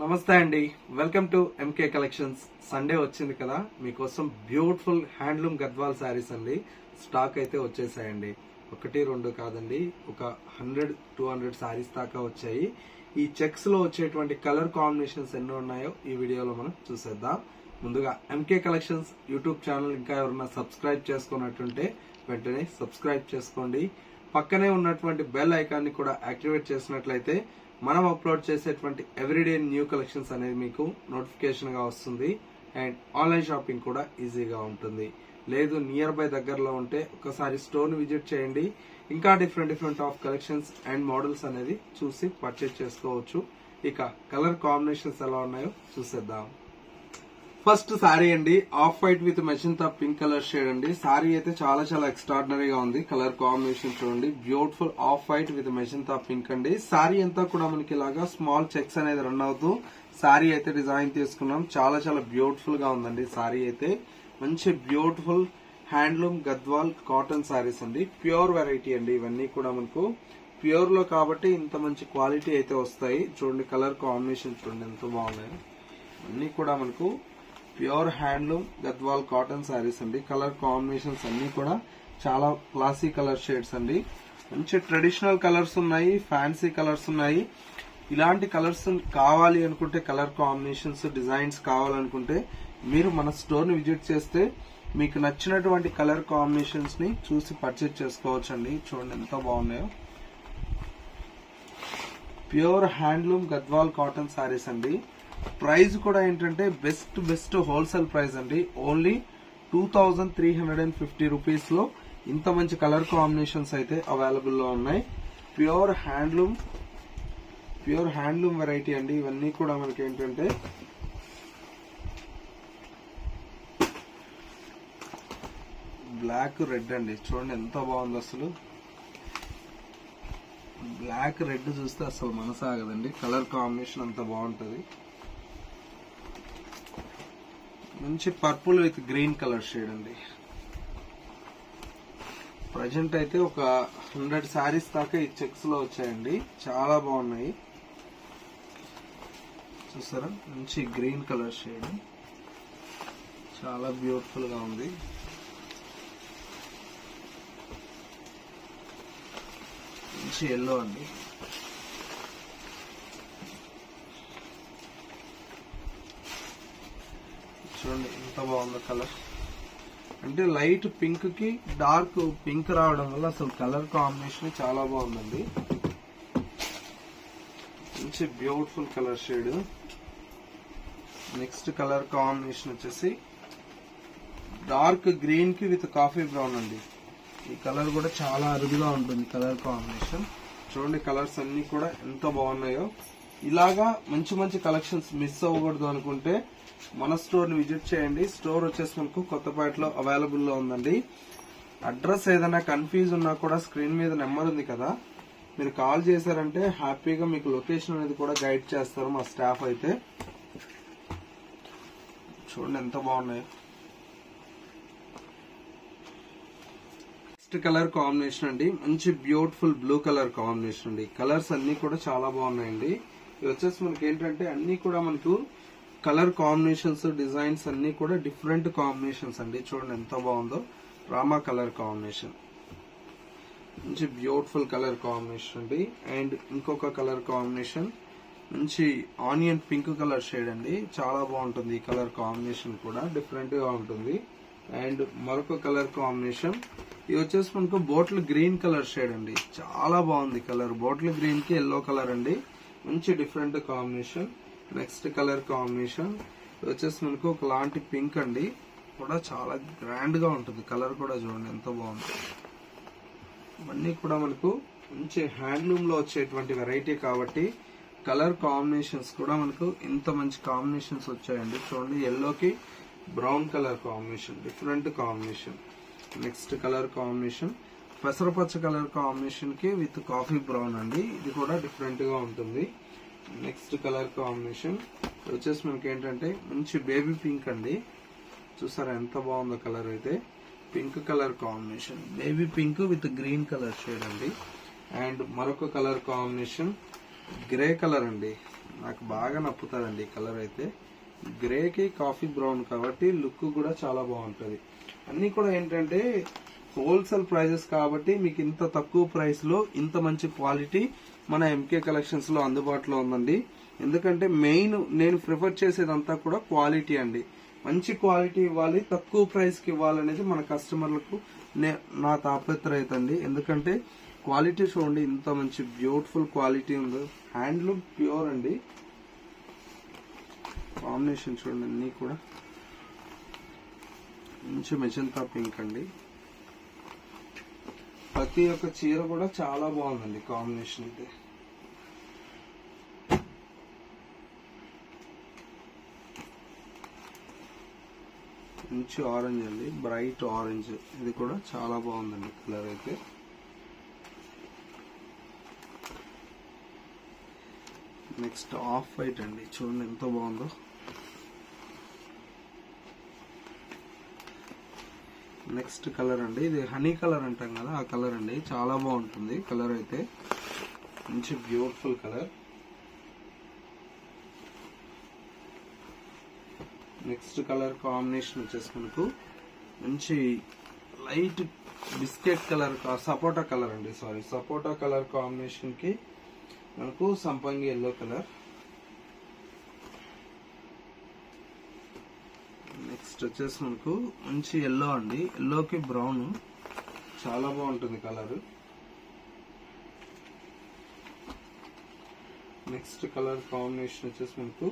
నమస్తే అండి, welcome to MK collections. Sunday వచ్చింది కదా, మీకోసం బ్యూటిఫుల్ హ్యాండ్లూమ్ గద్వాల్ శారీస్ అండి స్టాక్ అయితే వచ్చేసాయండి. ఒకటి రెండు కాదండి, ఒక 100-200 శారీస్ దాకా వచ్చాయి. ఈ చెక్స్ లో వచ్చేటువంటి కలర్ కాంబినేషన్స్ ఎన్ని ఉన్నాయో ఈ వీడియోలో మనం చూసేద్దాం. ముందుగా ఎంకే కలెక్షన్స్ యూట్యూబ్ ఛానల్ ఇంకా ఎవరైనా సబ్స్క్రైబ్ చేసుకున్నట్టుంటే వెంటనే సబ్స్క్రైబ్ చేసుకోండి. పక్కనే ఉన్నటువంటి బెల్ ఐకాన్ ని కూడా యాక్టివేట్ చేసినట్లయితే మనం అప్లోడ్ చేసేటువంటి ఎవ్రీడే న్యూ కలెక్షన్స్ అనేది మీకు నోటిఫికేషన్ గా వస్తుంది. అండ్ ఆన్లైన్ షాపింగ్ కూడా ఈజీగా ఉంటుంది. లేదు నియర్ బై దగ్గరలో ఉంటే ఒకసారి స్టోర్ ని విజిట్ చేయండి. ఇంకా different of collections and models అనేది చూసి పర్చేజ్ చేసుకోవచ్చు. ఇక కలర్ కాంబినేషన్స్ ఎలా ఉన్నాయో చూసేద్దాం. ఫస్ట్ సారీ అండి, off white with magenta pink colour shade అండి. సారీ అయితే చాలా ఎక్స్ట్రాడినరీగా ఉంది. కలర్ కాంబినేషన్ చూడండి, beautiful off white with magenta pink అండి. సారీ అంతా కూడా మనకి ఇలాగా స్మాల్ చెక్స్ అనేది రన్ అవుతూ సారీ అయితే డిజైన్ తీసుకున్నాం. చాలా బ్యూటిఫుల్ గా ఉందండి. సారీ అయితే మంచి beautiful handloom Gadwal cotton saris అండి. ప్యూర్ వెరైటీ అండి. ఇవన్నీ కూడా మనకు ప్యూర్ లో కాబట్టి ఇంత మంచి క్వాలిటీ అయితే వస్తాయి. చూడండి కలర్ కాంబినేషన్ చూడండి ఎంత బాగున్నాయి. అన్ని కూడా మనకు pure handloom Gadwal cotton saris అండి. కలర్ కాంబినేషన్స్ అన్ని కూడా చాలా క్లాసీ కలర్ షేడ్స్ అండి. మంచి ట్రెడిషనల్ కలర్స్ ఉన్నాయి, ఫ్యాన్సీ కలర్స్ ఉన్నాయి. ఇలాంటి కలర్స్ కావాలి అనుకుంటే, కలర్ కాంబినేషన్స్ డిజైన్స్ కావాలనుకుంటే మీరు మన స్టోర్ ని విజిట్ చేస్తే మీకు నచ్చినటువంటి కలర్ కాంబినేషన్స్ ని చూసి పర్చేజ్ చేసుకోవచ్చు అండి. చూడండి ఎంత బాగున్నాయో. Pure handloom Gadwal cotton saris అండి. ప్రైస్ కూడా ఏంటంటే బెస్ట్ హోల్సేల్ ప్రైస్ అండి. ఓన్లీ 2350 రూపీస్ లో ఇంత మంచి కలర్ కాంబినేషన్స్ అయితే అవైలబుల్ లో ఉన్నాయి. ప్యూర్ హ్యాండ్లూమ్ వెరైటీ అండి. ఇవన్నీ కూడా మనకి ఏంటంటే బ్లాక్ రెడ్ అండి. చూడండి ఎంత బాగుంది. అసలు బ్లాక్ రెడ్ చూస్తే అసలు మనసాగదండి. కలర్ కాంబినేషన్ అంత బాగుంటది. మంచి purple with green colour shade అండి. ప్రజెంట్ అయితే ఒక 100 శారీస్ దాకా ఈ చెక్స్ లో వచ్చాయండి. చాలా బాగున్నాయి. చూసారా, మంచి గ్రీన్ కలర్ షేడ్, చాలా బ్యూటిఫుల్ గా ఉంది. మంచి ఎల్లో అండి. చూడండి ఎంత బాగుందో కలర్. అంటే లైట్ పింక్ కి డార్క్ పింక్ రావడం వల్ల అసలు కలర్ కాంబినేషన్ చాలా బాగుందండి. మంచి beautiful colour shade. Next colour combination వచ్చేసి డార్క్ గ్రీన్ కి విత్ కాఫీ బ్రౌన్ అండి. ఈ కలర్ కూడా చాలా అరుదుగా ఉంటుంది కలర్ కాంబినేషన్. చూడండి కలర్స్ అన్ని కూడా ఎంత బాగున్నాయో. ఇలాగా మంచి కలెక్షన్స్ మిస్ అవ్వకూడదు అనుకుంటే మన స్టోర్ ని విజిట్ చేయండి. స్టోర్ వచ్చేసి మనకు కొత్తపేటలో అవైలబుల్ లో ఉందండి. అడ్రస్ ఏదైనా కన్ఫ్యూజ్ ఉన్నా కూడా స్క్రీన్ మీద నెంబర్ ఉంది కదా, మీరు కాల్ చేశారంటే హ్యాపీగా మీకు లొకేషన్ అనేది కూడా గైడ్ చేస్తారు మా స్టాఫ్ అయితే. చూడండి ఎంత బాగున్నాయో. నెక్స్ట్ కలర్ కాంబినేషన్ అండి, మంచి బ్యూటిఫుల్ బ్లూ కలర్ కాంబినేషన్ అండి. కలర్స్ అన్ని కూడా చాలా బాగున్నాయండి. ఇవి వచ్చేసి మనకి ఏంటంటే అన్ని కూడా మనకు కలర్ కాంబినేషన్స్ డిజైన్స్ అన్ని కూడా డిఫరెంట్ కాంబినేషన్స్ అండి. చూడండి ఎంత బాగుందో. రామా కలర్ కాంబినేషన్, మంచి బ్యూటిఫుల్ కలర్ కాంబినేషన్ అండి. అండ్ ఇంకొక కలర్ కాంబినేషన్ మంచి ఆనియన్ పింక్ కలర్ షేడ్ అండి. చాలా బాగుంటుంది. ఈ కలర్ కాంబినేషన్ కూడా డిఫరెంట్ గా ఉంటుంది. అండ్ మరొక కలర్ కాంబినేషన్ ఇది వచ్చేసి మనకు బాటిల్ గ్రీన్ కలర్ షేడ్ అండి. చాలా బాగుంది కలర్. బాటిల్ గ్రీన్ కి ఎల్లో కలర్ అండి. మంచి different combination. Next colour combination వచ్చేసి మనకు ఒకలాంటి పింక్ అండి. కూడా చాలా గ్రాండ్ గా ఉంటుంది. కలర్ కూడా చూడండి ఎంత బాగుంది. ఇవన్నీ కూడా మనకు మంచి హ్యాండ్లూమ్ లో వచ్చేటువంటి వెరైటీ కాబట్టి కలర్ కాంబినేషన్స్ కూడా మనకు ఇంత మంచి కాంబినేషన్స్ వచ్చాయండి. చూడండి ఎల్లోకి brown colour combination, different combination. Next colour combination పెసరపచ్చ కలర్ కాంబినేషన్ కి విత్ కాఫీ బ్రౌన్ అండి. ఇది కూడా డిఫరెంట్ గా ఉంటుంది. నెక్స్ట్ కలర్ కాంబినేషన్ వచ్చేసి మనకి ఏంటంటే మంచి బేబీ పింక్ అండి. చూసారా ఎంత బాగుందో కలర్ అయితే. Pink colour combination, baby pink with green colour shade అండి. అండ్ మరొక కలర్ కాంబినేషన్ గ్రే కలర్ అండి. నాకు బాగా నప్పుతుందండి ఈ కలర్ అయితే. గ్రేకి కాఫీ బ్రౌన్ కాబట్టి లుక్ కూడా చాలా బాగుంటది. అన్ని కూడా ఏంటంటే హోల్సేల్ ప్రైజెస్ కాబట్టి మీకు ఇంత తక్కువ ప్రైస్ లో ఇంత మంచి క్వాలిటీ మన ఎంకే కలెక్షన్స్ లో అందుబాటులో ఉందండి. ఎందుకంటే మెయిన్ నేను ప్రిఫర్ చేసేదంతా కూడా క్వాలిటీ అండి. మంచి క్వాలిటీ ఇవ్వాలి, తక్కువ ప్రైస్ కి ఇవ్వాలనేది మన కస్టమర్లకు నా తాపత్రయత అండి. ఎందుకంటే క్వాలిటీ చూడండి, ఇంత మంచి బ్యూటిఫుల్ క్వాలిటీ ఉంది. హ్యాండ్లూమ్ ప్యూర్ అండి. కాంబినేషన్ చూడండి, అన్ని కూడా మంచి మెజంతా పింక్ అండి. ప్రతి ఒక్క చీర కూడా చాలా బాగుందండి కాంబినేషన్ అయితే. మంచి ఆరెంజ్ అండి, బ్రైట్ ఆరెంజ్. ఇది కూడా చాలా బాగుందండి కలర్ అయితే. నెక్స్ట్ ఆఫ్ వైట్ అండి, చూడండి ఎంత బాగుందో. నెక్స్ట్ కలర్ అండి, ఇది హనీ కలర్ అంటాం కదా, ఆ కలర్ అండి. చాలా బాగుంటుంది కలర్ అయితే, మంచి beautiful colour. Next colour combination వచ్చేసి మనకు మంచి లైట్ బిస్కెట్ కలర్, సపోటా కలర్ అండి, సారీ సపోటా కలర్ కాంబినేషన్ కి మనకు సంపంగి ఎల్లో కలర్. నెక్స్ట్ వచ్చేసి మనకు మంచి ఎల్లో అండి, ఎల్లోకి బ్రౌన్, చాలా బాగుంటుంది కలర్. నెక్స్ట్ కలర్ కాంబినేషన్ వచ్చేసి మనకు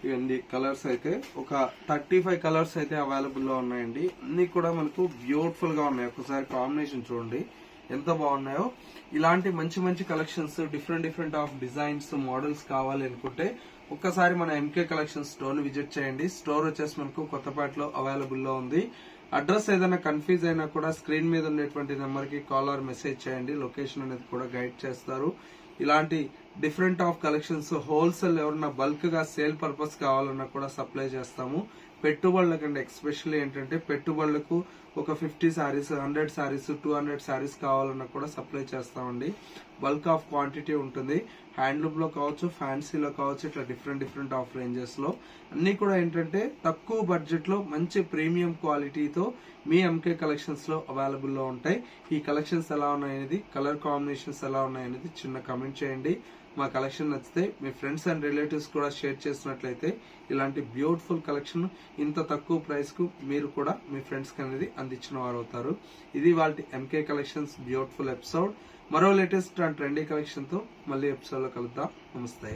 ఇవన్నీ కలర్స్ అయితే ఒక 35 కలర్స్ అయితే అవైలబుల్ లో ఉన్నాయండి. అన్ని కూడా మనకు బ్యూటిఫుల్ గా ఉన్నాయి. ఒకసారి కాంబినేషన్ చూడండి ఎంత బాగున్నాయో. ఇలాంటి మంచి మంచి collections, different of designs, models కావాలి అనుకుంటే ఒక్కసారి మన ఎంకే కలెక్షన్ స్టోర్ ని విజిట్ చేయండి. స్టోర్ వచ్చేసి మనకు కొత్తపేటలో అవైలబుల్ లో ఉంది. అడ్రస్ ఏదైనా కన్ఫ్యూజ్ అయినా కూడా స్క్రీన్ మీద ఉండేటువంటి నెంబర్ కి కాల్ ఆర్ మెసేజ్ చేయండి. లొకేషన్ అనేది కూడా గైడ్ చేస్తారు. ఇలాంటి డిఫరెంట్ ఆఫ్ కలెక్షన్స్ హోల్సేల్ ఎవరన్నా బల్క్ గా సేల్ పర్పస్ కావాలన్నా కూడా సప్లై చేస్తాము. పెట్టుబడులకంటే ఎక్స్పెషల్లీ ఏంటంటే పెట్టుబడులకు ఒక 50 శారీస్, 100 శారీస్, 200 శారీస్ కావాలన్నా కూడా సప్లై చేస్తామండి. బల్క్ ఆఫ్ క్వాంటిటీ ఉంటుంది. హ్యాండ్లూమ్ లో కావచ్చు, ఫ్యాన్సీలో కావచ్చు, ఇట్లా డిఫరెంట్ ఆఫ్ రేంజెస్ లో అన్ని కూడా ఏంటంటే తక్కువ బడ్జెట్ లో మంచి ప్రీమియం క్వాలిటీతో మీ ఎంకే కలెక్షన్స్ లో అవైలబుల్ లో ఉంటాయి. ఈ కలెక్షన్స్ ఎలా ఉన్నాయనేది, కలర్ కాంబినేషన్స్ ఎలా ఉన్నాయనేది చిన్న కమెంట్ చేయండి. మా కలెక్షన్ నచ్చితే మీ ఫ్రెండ్స్ అండ్ రిలేటివ్స్ కూడా షేర్ చేసినట్లయితే ఇలాంటి బ్యూటిఫుల్ కలెక్షన్ ఇంత తక్కువ ప్రైస్ కు మీరు కూడా మీ ఫ్రెండ్స్ కి అనేది అందించిన వారు అవుతారు. ఇది వాళ్ళ ఎంకే కలెక్షన్స్ బ్యూటిఫుల్ ఎపిసోడ్. మరో లేటెస్ట్ అండ్ ట్రెండీ కలెక్షన్ తో మళ్ళీ ఎపిసోడ్ లో కలుద్దాం. నమస్తే.